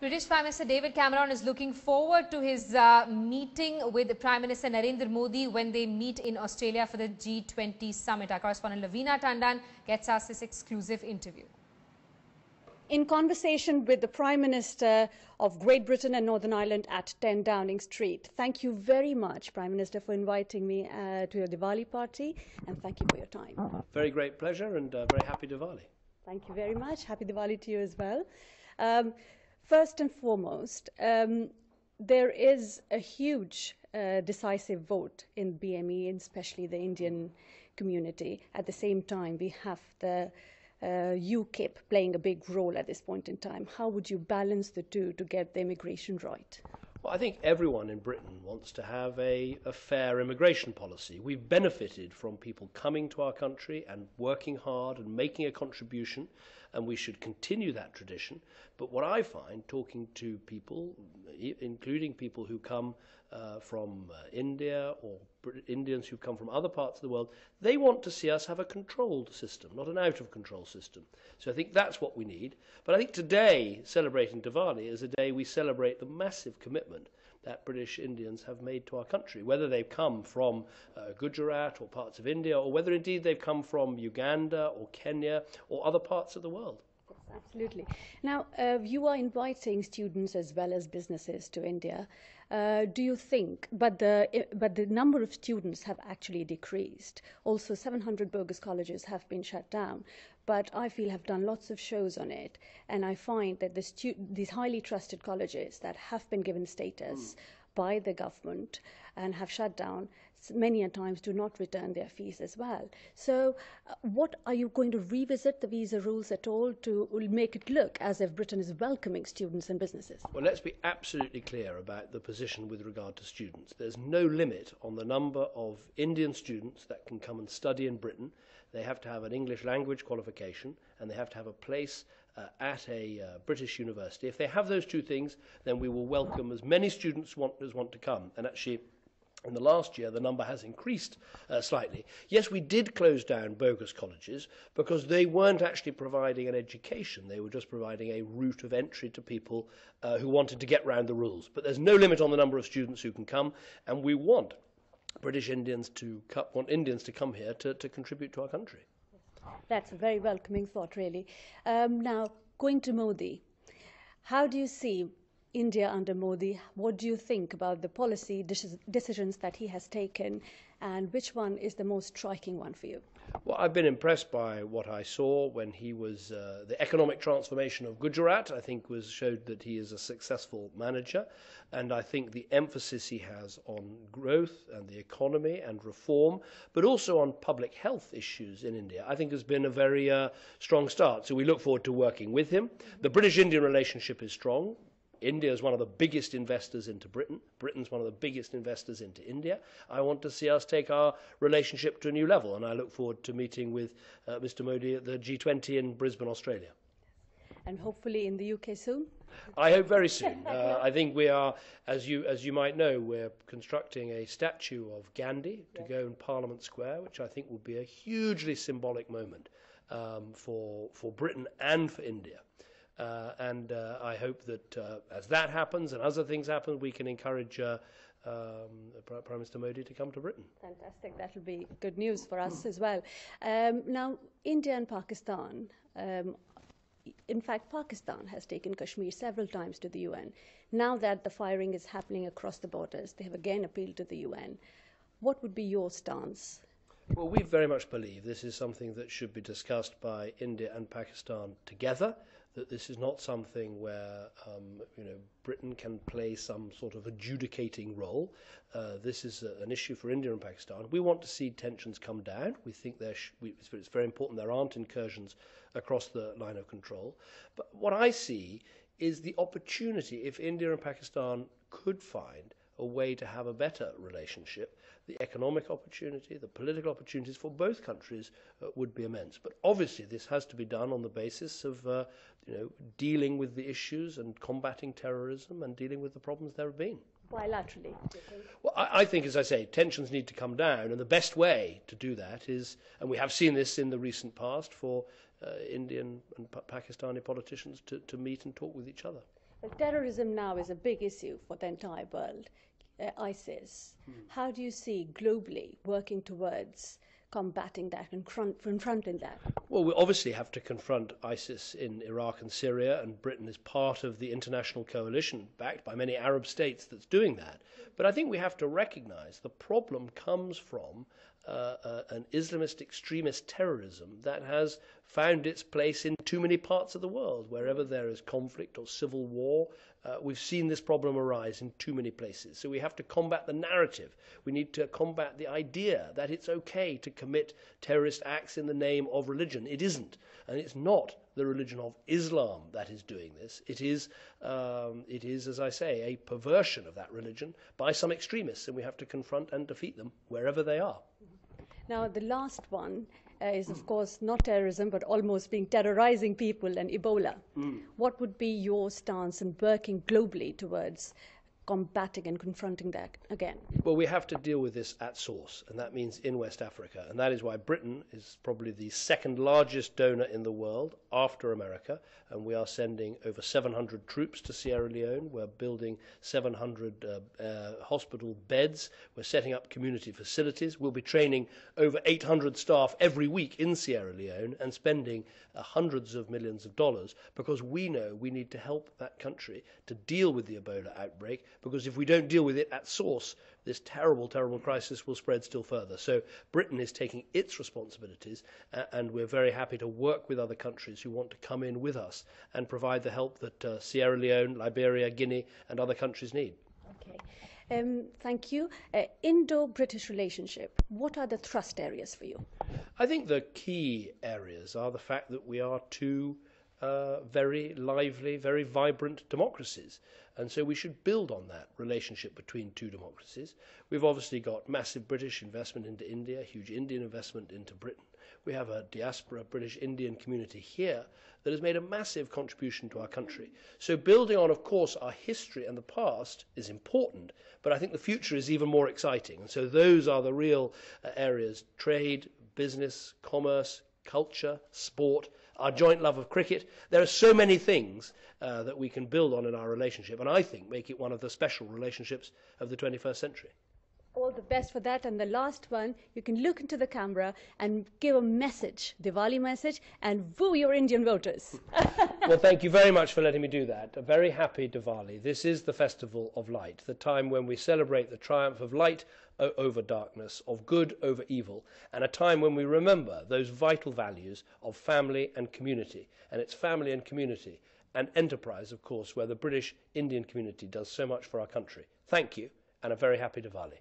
British Prime Minister David Cameron is looking forward to his meeting with Prime Minister Narendra Modi when they meet in Australia for the G20 summit. Our correspondent Lavina Tandon gets us this exclusive interview. In conversation with the Prime Minister of Great Britain and Northern Ireland at 10 Downing Street. Thank you very much, Prime Minister, for inviting me to your Diwali party, and thank you for your time. Very great pleasure and very happy Diwali. Thank you very much. Happy Diwali to you as well. First and foremost, there is a huge decisive vote in BME, and especially the Indian community. At the same time, we have the UKIP playing a big role at this point in time. How would you balance the two to get the immigration right? Well, I think everyone in Britain wants to have a fair immigration policy. We've benefited from people coming to our country and working hard and making a contribution, and we should continue that tradition. But what I find, talking to people, including people who come from India or Indians who come from other parts of the world, they want to see us have a controlled system, not an out-of-control system. So I think that's what we need. But I think today, celebrating Diwali, is a day we celebrate the massive commitment that British Indians have made to our country, whether they've come from Gujarat or parts of India, or whether indeed they've come from Uganda or Kenya or other parts of the world. Yes, absolutely. Now, you are inviting students as well as businesses to India. Do you think, but the number of students have actually decreased. Also, 700 bogus colleges have been shut down, but I feel have done lots of shows on it, and I find that these highly trusted colleges that have been given status by the government and have shut down, many a times do not return their fees as well. So what are you going to revisit the visa rules at all to make it look as if Britain is welcoming students and businesses? Well, let's be absolutely clear about the position with regard to students. There's no limit on the number of Indian students that can come and study in Britain. They have to have an English language qualification and they have to have a place at a British university. If they have those two things, then we will welcome as many students as want to come. And actually, in the last year, the number has increased slightly. Yes, we did close down bogus colleges because they weren't actually providing an education. They were just providing a route of entry to people who wanted to get round the rules. But there's no limit on the number of students who can come, and we want Indians to come here to contribute to our country. That's a very welcoming thought, really. Now, going to Modi, how do you see India under Modi? What do you think about the policy decisions that he has taken, and which one is the most striking one for you? Well, I've been impressed by what I saw when he was the economic transformation of Gujarat. I think showed that he is a successful manager, and I think the emphasis he has on growth and the economy and reform, but also on public health issues in India, I think has been a very strong start. So we look forward to working with him. The British-Indian relationship is strong. India is one of the biggest investors into Britain. Britain's one of the biggest investors into India. I want to see us take our relationship to a new level, and I look forward to meeting with Mr. Modi at the G20 in Brisbane, Australia. And hopefully in the UK soon? I hope very soon. I think we are, as you might know, we're constructing a statue of Gandhi to go in Parliament Square, which I think will be a hugely symbolic moment for Britain and for India. And I hope that as that happens and other things happen, we can encourage Prime Minister Modi to come to Britain. Fantastic. That will be good news for us as well. Now, India and Pakistan, in fact, Pakistan has taken Kashmir several times to the UN. Now that the firing is happening across the borders, they have again appealed to the UN. What would be your stance? Well, we very much believe this is something that should be discussed by India and Pakistan together, that this is not something where Britain can play some sort of adjudicating role. This is an issue for India and Pakistan. We want to see tensions come down. We think it's very important there aren't incursions across the line of control. But what I see is the opportunity, if India and Pakistan could find a way to have a better relationship, the economic opportunity, the political opportunities for both countries would be immense. But obviously this has to be done on the basis of dealing with the issues and combating terrorism and dealing with the problems there have been. Bilaterally? Well, I think, as I say, tensions need to come down, and the best way to do that is, and we have seen this in the recent past, for Indian and Pakistani politicians to meet and talk with each other. Well, terrorism now is a big issue for the entire world, ISIS. How do you see globally working towards combating that and confronting that? Well, we obviously have to confront ISIS in Iraq and Syria, and Britain is part of the international coalition backed by many Arab states that's doing that. But I think we have to recognize the problem comes from an Islamist extremist terrorism that has found its place in too many parts of the world. Wherever there is conflict or civil war, we've seen this problem arise in too many places. So we have to combat the narrative. We need to combat the idea that it's okay to commit terrorist acts in the name of religion. It isn't. And it's not the religion of Islam that is doing this. It is, as I say, a perversion of that religion by some extremists, and we have to confront and defeat them wherever they are. Now, the last one is, of course, not terrorism, but almost being terrorizing people and Ebola. What would be your stance in working globally towards combating and confronting that again? Well, we have to deal with this at source, and that means in West Africa. And that is why Britain is probably the second largest donor in the world after America. And we are sending over 700 troops to Sierra Leone. We're building 700 hospital beds. We're setting up community facilities. We'll be training over 800 staff every week in Sierra Leone and spending hundreds of millions of dollars, because we know we need to help that country to deal with the Ebola outbreak, because if we don't deal with it at source, this terrible, terrible crisis will spread still further. So Britain is taking its responsibilities, and we're very happy to work with other countries who want to come in with us and provide the help that Sierra Leone, Liberia, Guinea and other countries need. Okay. Thank you. Indo-British relationship, what are the thrust areas for you? I think the key areas are the fact that we are two very lively, very vibrant democracies. And so we should build on that relationship between two democracies. We've obviously got massive British investment into India, huge Indian investment into Britain. We have a diaspora British-Indian community here that has made a massive contribution to our country. So building on, of course, our history and the past is important, but I think the future is even more exciting. And so those are the real areas: trade, business, commerce, culture, sport, our joint love of cricket. There are so many things that we can build on in our relationship, and I think make it one of the special relationships of the 21st century. All the best for that. And the last one, you can look into the camera and give a message, Diwali message, and woo your Indian voters. Well, thank you very much for letting me do that. A very happy Diwali. This is the festival of light, the time when we celebrate the triumph of light over darkness, of good over evil, and a time when we remember those vital values of family and community. And it's family and community and enterprise, of course, where the British Indian community does so much for our country. Thank you, and a very happy Diwali.